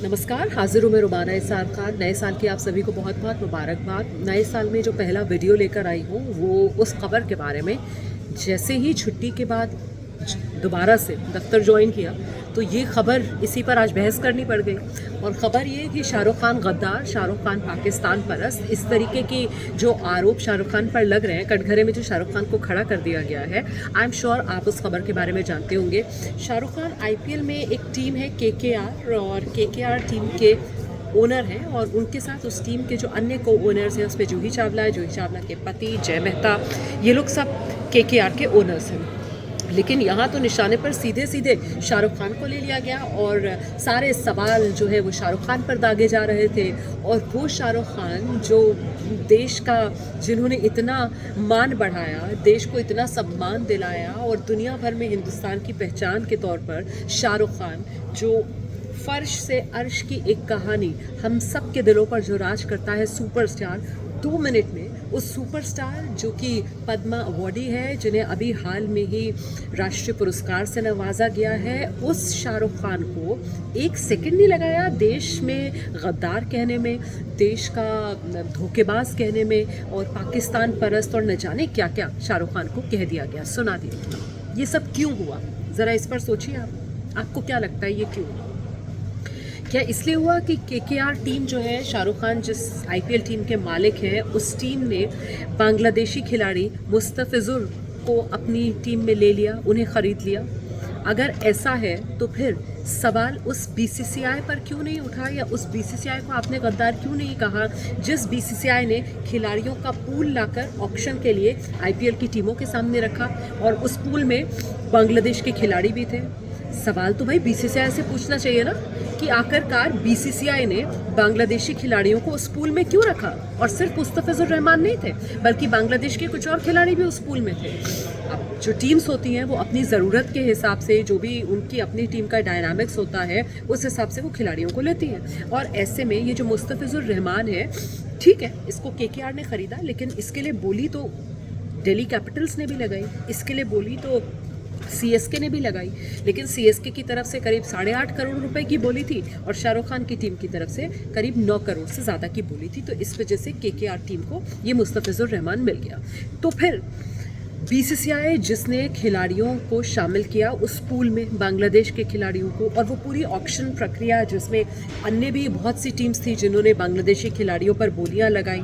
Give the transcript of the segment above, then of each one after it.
नमस्कार, हाजिर हूँ मैं रुमाना इसार खान। नए साल की आप सभी को बहुत बहुत मुबारकबाद। नए साल में जो पहला वीडियो लेकर आई हूँ वो उस खबर के बारे में, जैसे ही छुट्टी के बाद दोबारा से दफ्तर ज्वाइन किया तो ये खबर इसी पर आज बहस करनी पड़ गई। और ख़बर ये कि शाहरुख खान गद्दार, शाहरुख खान पाकिस्तान परस्त, इस तरीके की जो आरोप शाहरुख खान पर लग रहे हैं, कटघरे में जो शाहरुख खान को खड़ा कर दिया गया है। आई एम श्योर आप उस खबर के बारे में जानते होंगे। शाहरुख खान आईपीएल में एक टीम है केकेआर, और केकेआर टीम के ओनर हैं और उनके साथ उस टीम के जो अन्य को ओनर्स हैं उसमें जूही चावला है, जूही चावला के पति जय मेहता, ये लोग सब केकेआर के ओनर्स हैं। लेकिन यहाँ तो निशाने पर सीधे सीधे शाहरुख खान को ले लिया गया और सारे सवाल जो है वो शाहरुख खान पर दागे जा रहे थे। और वो शाहरुख खान जो देश का, जिन्होंने इतना मान बढ़ाया, देश को इतना सम्मान दिलाया और दुनिया भर में हिंदुस्तान की पहचान के तौर पर शाहरुख खान, जो फर्श से अर्श की एक कहानी, हम सब के दिलों पर जो राज करता है, सुपरस्टार, 2 मिनट में उस सुपरस्टार जो कि पद्मा अवॉर्डी है, जिन्हें अभी हाल में ही राष्ट्रीय पुरस्कार से नवाजा गया है, उस शाहरुख खान को 1 सेकंड नहीं लगाया देश में गद्दार कहने में, देश का धोखेबाज कहने में और पाकिस्तान परस्त और न जाने क्या क्या शाहरुख खान को कह दिया गया, सुना दिया। ये सब क्यों हुआ, ज़रा इस पर सोचिए आप। आपको क्या लगता है ये क्यों हुआ? क्या इसलिए हुआ कि केकेआर टीम जो है, शाहरुख खान जिस आईपीएल टीम के मालिक हैं, उस टीम ने बांग्लादेशी खिलाड़ी मुस्तफिजुर को अपनी टीम में ले लिया, उन्हें ख़रीद लिया? अगर ऐसा है तो फिर सवाल उस बीसीसीआई पर क्यों नहीं उठा, या उस बीसीसीआई को आपने गद्दार क्यों नहीं कहा, जिस बीसीसीआई ने खिलाड़ियों का पूल लाकर ऑक्शन के लिए आईपीएल की टीमों के सामने रखा और उस पूल में बांग्लादेश के खिलाड़ी भी थे? सवाल तो भाई बीसीसीआई से पूछना चाहिए ना कि आखिरकार बीसीसीआई ने बांग्लादेशी खिलाड़ियों को उस पूल में क्यों रखा। और सिर्फ मुस्तफिजुर रहमान नहीं थे, बल्कि बांग्लादेश के कुछ और खिलाड़ी भी उस पूल में थे। अब जो टीम्स होती हैं वो अपनी ज़रूरत के हिसाब से, जो भी उनकी अपनी टीम का डायनामिक्स होता है, उस हिसाब से वो खिलाड़ियों को लेती हैं। और ऐसे में ये जो मुस्तफिजुर रहमान है, ठीक है, इसको केकेआर ने ख़रीदा, लेकिन इसके लिए बोली तो दिल्ली कैपिटल्स ने भी लगाई, इसके लिए बोली तो सीएसके ने भी लगाई, लेकिन सीएसके की तरफ से करीब 8.5 करोड़ रुपए की बोली थी और शाहरुख खान की टीम की तरफ से करीब 9 करोड़ से ज़्यादा की बोली थी। तो इस वजह से केकेआर टीम को ये मुस्तफिजुर रहमान मिल गया। तो फिर बीसीसीआई जिसने खिलाड़ियों को शामिल किया उस पूल में, बांग्लादेश के खिलाड़ियों को, और वो पूरी ऑक्शन प्रक्रिया जिसमें अन्य भी बहुत सी टीम्स थी जिन्होंने बांग्लादेशी खिलाड़ियों पर बोलियां लगाई,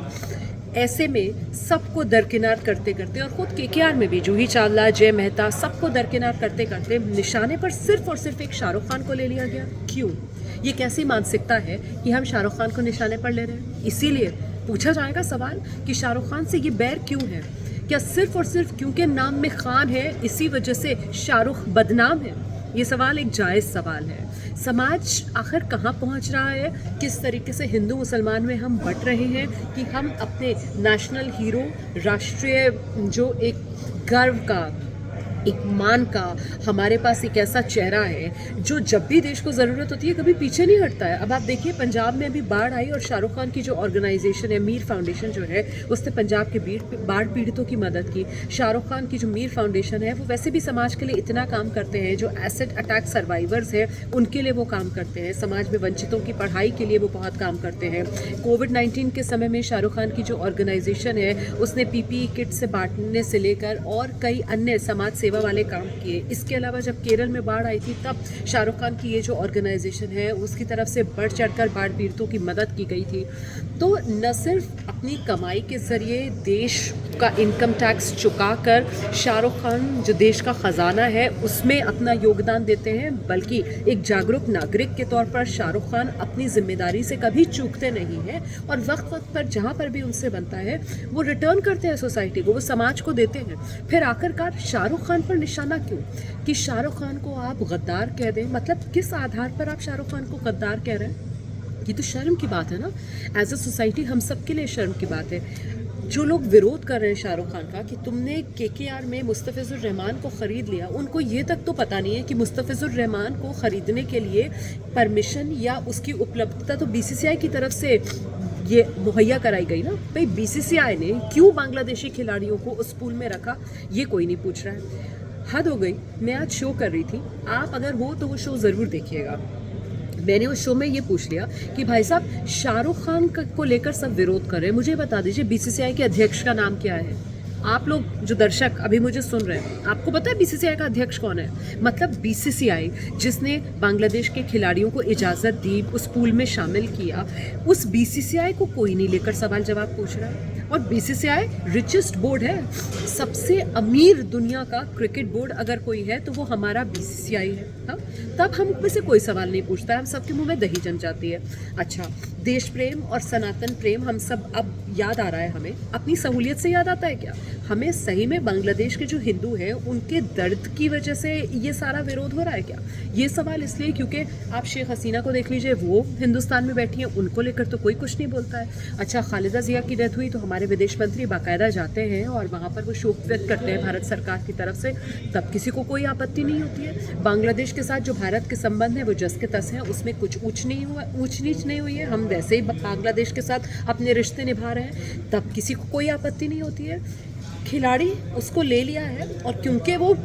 ऐसे में सबको दरकिनार करते करते, और ख़ुद केकेआर में भी जूही चावला, जय मेहता, सबको दरकिनार करते करते निशाने पर सिर्फ और सिर्फ एक शाहरुख खान को ले लिया गया। क्यों? ये कैसी मानसिकता है कि हम शाहरुख खान को निशाने पर ले रहे हैं? इसीलिए पूछा जाएगा सवाल कि शाहरुख खान से ये बैर क्यों है? क्या सिर्फ और सिर्फ क्योंकि नाम में खान है इसी वजह से शाहरुख बदनाम है? ये सवाल एक जायज़ सवाल है। समाज आखिर कहाँ पहुँच रहा है, किस तरीके से हिंदू मुसलमान में हम बट रहे हैं कि हम अपने नेशनल हीरो, राष्ट्रीय जो एक गर्व का, एक मान का, हमारे पास एक ऐसा चेहरा है जो जब भी देश को ज़रूरत होती है कभी पीछे नहीं हटता है। अब आप देखिए, पंजाब में अभी बाढ़ आई और शाहरुख खान की जो ऑर्गेनाइजेशन है, मीर फाउंडेशन जो है, उसने पंजाब के बाढ़ पीड़ितों की मदद की। शाहरुख खान की जो मीर फाउंडेशन है वो वैसे भी समाज के लिए इतना काम करते हैं, जो एसिड अटैक सर्वाइवर्स हैं उनके लिए वो काम करते हैं, समाज में वंचितों की पढ़ाई के लिए वो बहुत काम करते हैं। कोविड-19 के समय में शाहरुख खान की जो ऑर्गेनाइजेशन है उसने पीपीई किट से बांटने से लेकर और कई अन्य समाज सेवा वाले काम किए। इसके अलावा जब केरल में बाढ़ आई थी तब शाहरुख खान की ये जो ऑर्गेनाइजेशन है उसकी तरफ से बढ़ चढ़कर बाढ़ पीड़ितों की मदद की गई थी। तो न सिर्फ अपनी कमाई के ज़रिए देश का इनकम टैक्स चुकाकर शाहरुख खान जो देश का ख़जाना है उसमें अपना योगदान देते हैं, बल्कि एक जागरूक नागरिक के तौर पर शाहरुख खान अपनी जिम्मेदारी से कभी चूकते नहीं हैं और वक्त वक्त पर जहाँ पर भी उनसे बनता है वो रिटर्न करते हैं सोसाइटी को, वो समाज को देते हैं। फिर आखिरकार शाहरुख खान पर निशाना क्यों कि शाहरुख खान को आप गद्दार कह दें? मतलब किस आधार पर आप शाहरुख खान को गद्दार कह रहे हैं? ये तो शर्म की बात है ना। एज अ सोसाइटी हम सब के लिए शर्म की बात है। जो लोग विरोध कर रहे हैं शाहरुख खान का कि तुमने केकेआर में मुस्तफिजुर रहमान को ख़रीद लिया, उनको ये तक तो पता नहीं है कि मुस्तफिजुर रहमान को ख़रीदने के लिए परमिशन या उसकी उपलब्धता तो बीसीसीआई की तरफ से ये मुहैया कराई गई ना। भाई बीसीसीआई ने क्यों बांग्लादेशी खिलाड़ियों को उस पूल में रखा, ये कोई नहीं पूछ रहा है। हद हो गई। मैं आज शो कर रही थी, आप अगर हो तो वो शो ज़रूर देखिएगा। मैंने उस शो में ये पूछ लिया कि भाई साहब शाहरुख खान को लेकर सब विरोध कर रहे हैं, मुझे बता दीजिए बीसीसीआई के अध्यक्ष का नाम क्या है? आप लोग जो दर्शक अभी मुझे सुन रहे हैं, आपको पता है बीसीसीआई का अध्यक्ष कौन है? मतलब बीसीसीआई जिसने बांग्लादेश के खिलाड़ियों को इजाज़त दी, उस पूल में शामिल किया, उस बीसीसीआई को कोई नहीं लेकर सवाल जवाब पूछ रहा है। और बीसीसीआई रिचेस्ट बोर्ड है, सबसे अमीर दुनिया का क्रिकेट बोर्ड अगर कोई है तो वो हमारा बीसीसीआई है। हाँ, तब हम में से कोई सवाल नहीं पूछता है, हम सबके मुंह में दही जम जाती है। अच्छा, देश प्रेम और सनातन प्रेम हम सब अब याद आ रहा है, हमें अपनी सहूलियत से याद आता है क्या? हमें सही में बांग्लादेश के जो हिंदू हैं उनके दर्द की वजह से ये सारा विरोध हो रहा है क्या? ये सवाल इसलिए क्योंकि आप शेख हसीना को देख लीजिए, वो हिंदुस्तान में बैठी हैं, उनको लेकर तो कोई कुछ नहीं बोलता है। अच्छा, खालिदा जिया की डेथ हुई तो हमारे विदेश मंत्री बाकायदा जाते हैं और वहाँ पर वो शोक व्यक्त करते हैं भारत सरकार की तरफ से, तब किसी को कोई आपत्ति नहीं होती है। बांग्लादेश के साथ जो भारत के संबंध हैं वो जस के तस हैं, उसमें कुछ ऊंच नीच नहीं हुई है, हम वैसे ही बांग्लादेश के साथ अपने रिश्ते निभा रहे हैं, तब किसी को कोई आपत्ति नहीं होती है। खिलाड़ी उसको ले लिया है और क्योंकि वो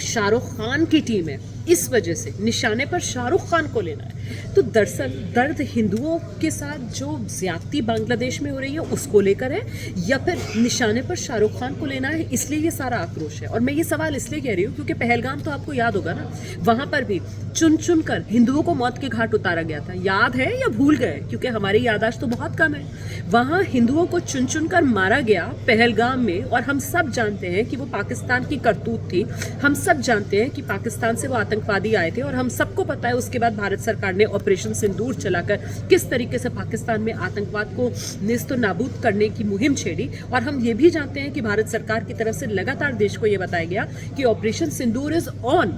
शाहरुख खान की टीम है, इस वजह से निशाने पर शाहरुख खान को लेना है। तो दरअसल दर्द हिंदुओं के साथ जो ज्यादती बांग्लादेश में हो रही है उसको लेकर है, या फिर निशाने पर शाहरुख खान को लेना है, इसलिए ये सारा आक्रोश है। और मैं ये सवाल इसलिए कह रही हूँ क्योंकि पहलगाम तो आपको याद होगा ना, वहाँ पर भी चुन चुन कर हिंदुओं को मौत के घाट उतारा गया था। याद है या भूल गए? क्योंकि हमारी याददाश्त तो बहुत कम है। वहाँ हिंदुओं को चुन चुन कर मारा गया पहलगाम में, और हम सब जानते हैं कि वो पाकिस्तान की करतूत थी। हम सब जानते हैं कि पाकिस्तान से वो आतंकवादी आए थे, और हम सबको पता है उसके बाद भारत सरकार ने ऑपरेशन सिंदूर चलाकर किस तरीके से पाकिस्तान में आतंकवाद को नेस्तो नाबूद करने की मुहिम छेड़ी। और हम ये भी जानते हैं कि भारत सरकार की तरफ से लगातार देश को ये बताया गया कि operation Sindoor is on,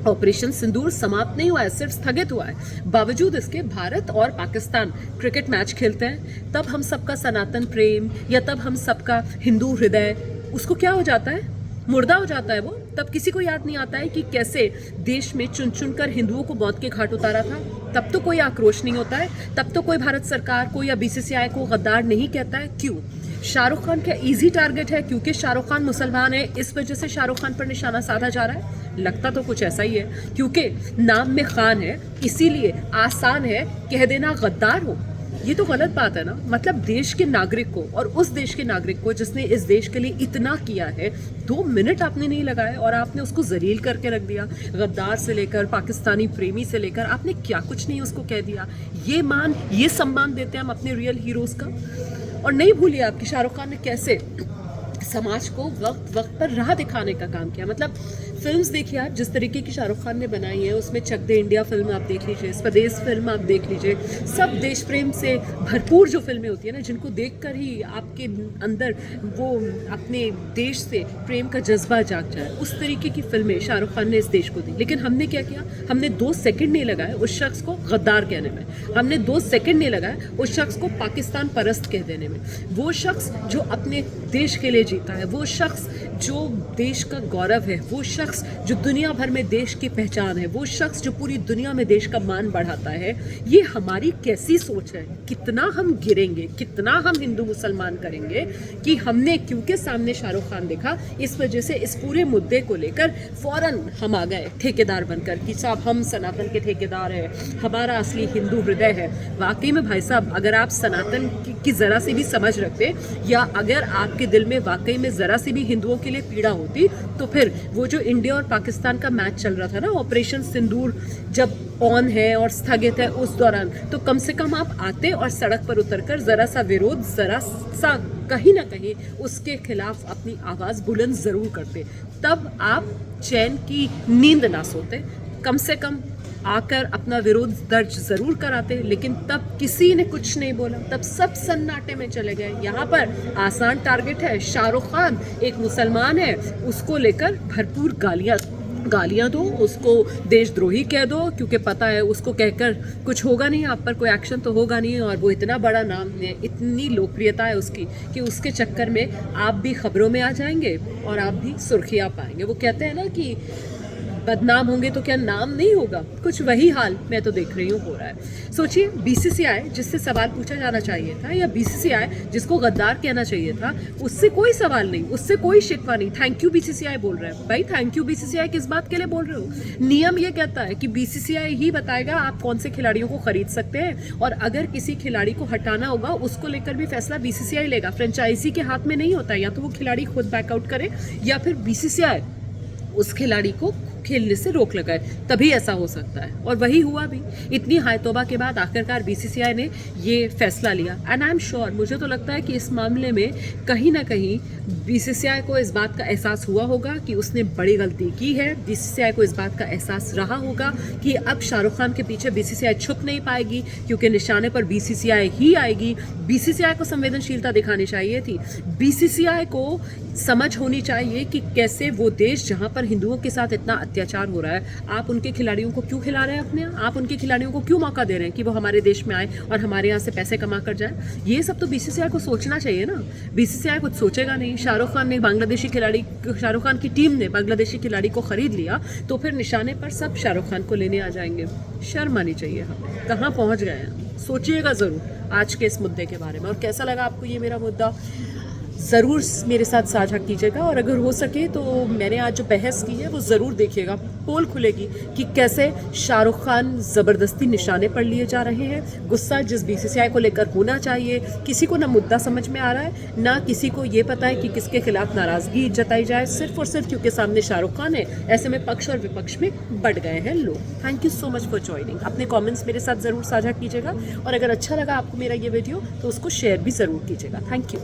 operation Sindoor समाप्त नहीं हुआ है, सिर्फ स्थगित हुआ है। बावजूद इसके भारत और पाकिस्तान क्रिकेट मैच खेलते हैं, तब हम सबका सनातन प्रेम या तब हम सबका हिंदू हृदय उसको क्या हो जाता है, मुर्दा हो जाता है वो। तब किसी को याद नहीं आता है कि कैसे देश में चुन चुन कर हिंदुओं को मौत के घाट उतारा था। तब तो कोई आक्रोश नहीं होता है, तब तो कोई भारत सरकार को या बीसीसीआई को गद्दार नहीं कहता है। क्यों? शाहरुख खान क्या इजी टारगेट है क्योंकि शाहरुख खान मुसलमान है, इस वजह से शाहरुख खान पर निशाना साधा जा रहा है? लगता तो कुछ ऐसा ही है, क्योंकि नाम में खान है इसीलिए आसान है कह देना गद्दार हो। ये तो गलत बात है ना। मतलब देश के नागरिक को, और उस देश के नागरिक को जिसने इस देश के लिए इतना किया है, 2 मिनट आपने नहीं लगाए और आपने उसको जलील करके रख दिया। गद्दार से लेकर पाकिस्तानी प्रेमी से लेकर आपने क्या कुछ नहीं उसको कह दिया। ये सम्मान देते हैं हम अपने रियल हीरोज का। और नहीं भूलिए आप कि शाहरुख खान ने कैसे समाज को वक्त वक्त पर राह दिखाने का काम किया। मतलब फिल्म्स देखिए आप, जिस तरीके की शाहरुख खान ने बनाई है, उसमें चक दे इंडिया फिल्म आप देख लीजिए, स्वदेश फिल्म आप देख लीजिए, सब देश प्रेम से भरपूर जो फिल्में होती है ना, जिनको देखकर ही आपके अंदर वो अपने देश से प्रेम का जज्बा जाग जाए, उस तरीके की फिल्में शाहरुख खान ने इस देश को दी। लेकिन हमने क्या किया? हमने 2 सेकंड नहीं लगाए उस शख्स को गद्दार कहने में, हमने 2 सेकंड नहीं लगाए उस शख्स को पाकिस्तान परस्त कह देने में। वो शख्स जो अपने देश के लिए जीता है, वो शख्स जो देश का गौरव है, वो शख्स जो दुनिया भर में देश की पहचान है, वो शख्स जो पूरी दुनिया में देश का मान बढ़ाता है, ये हमारी कैसी सोच है? कितना हम गिरेंगे, कितना हम हिंदू मुसलमान करेंगे कि हमने क्योंकि सामने शाहरुख खान देखा, इस वजह से इस पूरे मुद्दे को लेकर फौरन हम आ गए ठेकेदार बनकर कि साहब हम सनातन के ठेकेदार हैं, हमारा असली हिंदू हृदय है। वाकई में भाई साहब, अगर आप सनातन की ज़रा सी भी समझ रखते, या अगर आपके दिल में वाकई में ज़रा सी भी हिंदुओं के लिए पीड़ा होती, तो फिर वो जो इंडिया और पाकिस्तान का मैच चल रहा था ना, ऑपरेशन सिंदूर जब ऑन है और स्थगित है, उस दौरान तो कम से कम आप आते और सड़क पर उतरकर ज़रा सा विरोध, ज़रा सा कहीं ना कहीं उसके खिलाफ अपनी आवाज़ बुलंद ज़रूर करते। तब आप चैन की नींद ना सोते, कम से कम आकर अपना विरोध दर्ज ज़रूर कराते। लेकिन तब किसी ने कुछ नहीं बोला, तब सब सन्नाटे में चले गए। यहाँ पर आसान टारगेट है शाहरुख खान, एक मुसलमान है, उसको लेकर भरपूर गालियाँ दो, उसको देशद्रोही कह दो, क्योंकि पता है उसको कहकर कुछ होगा नहीं, आप पर कोई एक्शन तो होगा नहीं। और वो इतना बड़ा नाम है, इतनी लोकप्रियता है उसकी कि उसके चक्कर में आप भी खबरों में आ जाएंगे और आप भी सुर्खियाँ पाएंगे। वो कहते हैं ना कि बदनाम होंगे तो क्या नाम नहीं होगा? कुछ वही हाल मैं तो देख रही हूँ हो रहा है। सोचिए, बीसीसीआई जिससे सवाल पूछा जाना चाहिए था, या बीसीसीआई जिसको गद्दार कहना चाहिए था, उससे कोई सवाल नहीं, उससे कोई शिकवा नहीं। थैंक यू बीसीसीआई बोल रहे हैं। भाई थैंक यू बीसीसीआई किस बात के लिए बोल रहे हो? नियम ये कहता है कि बीसीसीआई ही बताएगा आप कौन से खिलाड़ियों को खरीद सकते हैं, और अगर किसी खिलाड़ी को हटाना होगा उसको लेकर भी फैसला बीसीसीआई लेगा। फ्रेंचाइजी के हाथ में नहीं होता है, या तो वो खिलाड़ी खुद बैकआउट करे या फिर बीसीसीआई उस खिलाड़ी को खेलने से रोक लगाए, तभी ऐसा हो सकता है। और वही हुआ भी। इतनी हाय तौबा के बाद आखिरकार बीसीसीआई ने ये फैसला लिया। एंड आई एम श्योर, मुझे तो लगता है कि इस मामले में कहीं ना कहीं बीसीसीआई को इस बात का एहसास हुआ होगा कि उसने बड़ी गलती की है। बीसीसीआई को इस बात का एहसास रहा होगा कि अब शाहरुख खान के पीछे बीसीसीआई छुप नहीं पाएगी, क्योंकि निशाने पर बीसीसीआई ही आएगी। बीसीसीआई को संवेदनशीलता दिखानी चाहिए थी। बीसीसीआई को समझ होनी चाहिए कि कैसे वो देश जहाँ पर हिंदुओं के साथ इतना अत्याचार हो रहा है, आप उनके खिलाड़ियों को क्यों खिला रहे हैं अपने? आप उनके खिलाड़ियों को क्यों मौका दे रहे हैं कि वो हमारे देश में आए और हमारे यहाँ से पैसे कमा कर जाए? ये सब तो बीसीसीआई को सोचना चाहिए ना। बीसीसीआई कुछ सोचेगा नहीं। शाहरुख खान की टीम ने बांग्लादेशी खिलाड़ी को खरीद लिया, तो फिर निशाने पर सब शाहरुख खान को लेने आ जाएंगे। शर्म आनी चाहिए। हम कहाँ पहुँच गए हैं? सोचिएगा ज़रूर आज के इस मुद्दे के बारे में। और कैसा लगा आपको ये मेरा मुद्दा, ज़रूर मेरे साथ साझा कीजिएगा। और अगर हो सके तो मैंने आज जो बहस की है वो ज़रूर देखिएगा। पोल खुलेगी कि कैसे शाहरुख खान ज़बरदस्ती निशाने पर लिए जा रहे हैं। गुस्सा जिस बीसीसीआई को लेकर होना चाहिए, किसी को ना मुद्दा समझ में आ रहा है, ना किसी को ये पता है कि किसके खिलाफ नाराज़गी जताई जाए, सिर्फ और सिर्फ क्योंकि सामने शाहरुख खान है। ऐसे में पक्ष और विपक्ष में बढ़ गए हैं लोग। Thank you so much for joining. अपने कॉमेंट्स मेरे साथ ज़रूर साझा कीजिएगा, और अगर अच्छा लगा आपको मेरा ये वीडियो तो उसको शेयर भी ज़रूर कीजिएगा। Thank you.